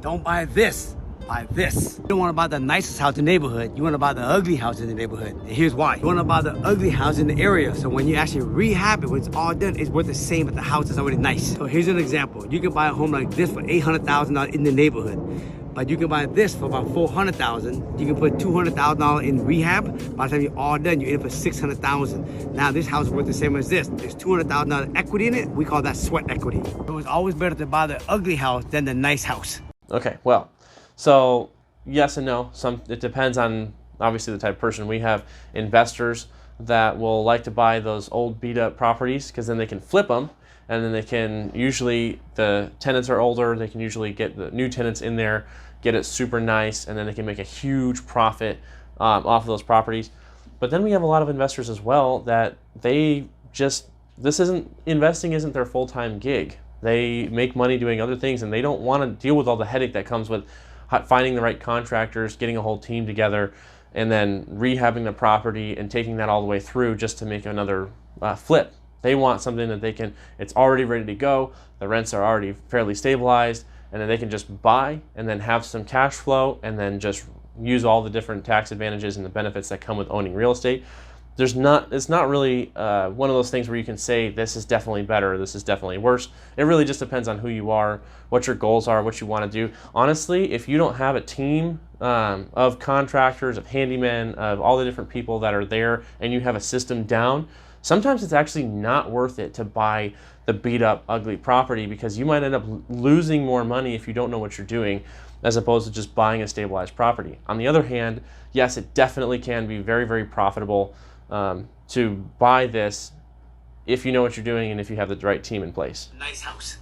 don't buy this. Buy this. You don't want to buy the nicest house in the neighborhood. You want to buy the ugly house in the neighborhood. And here's why. You want to buy the ugly house in the area. So when you actually rehab it, when it's all done, it's worth the same as the house is already nice. So here's an example. You can buy a home like this for $800,000 in the neighborhood. But you can buy this for about $400,000. You can put $200,000 in rehab. By the time you're all done, you're in for $600,000. Now this house is worth the same as this. There's $200,000 equity in it. We call that sweat equity. So it's always better to buy the ugly house than the nice house. Okay, well, so yes and no. It depends on obviously the type of person. We have investors that will like to buy those old beat up properties because then they can flip them, and then they can usually, the tenants are older, they can usually get the new tenants in there, get it super nice, and then they can make a huge profit off of those properties. But then we have a lot of investors as well that investing isn't their full-time gig. They make money doing other things, and they don't want to deal with all the headache that comes with finding the right contractors, getting a whole team together, and then rehabbing the property and taking that all the way through just to make another flip. They want something that it's already ready to go, the rents are already fairly stabilized, and then they can just buy and then have some cash flow and then just use all the different tax advantages and the benefits that come with owning real estate. It's not really one of those things where you can say this is definitely better, this is definitely worse. It really just depends on who you are, what your goals are, what you want to do. Honestly, if you don't have a team of contractors, of handymen, of all the different people that are there, and you have a system down, sometimes it's actually not worth it to buy the beat up, ugly property, because you might end up losing more money if you don't know what you're doing, as opposed to just buying a stabilized property. On the other hand, yes, it definitely can be very, very profitable to buy this if you know what you're doing and if you have the right team in place. Nice house.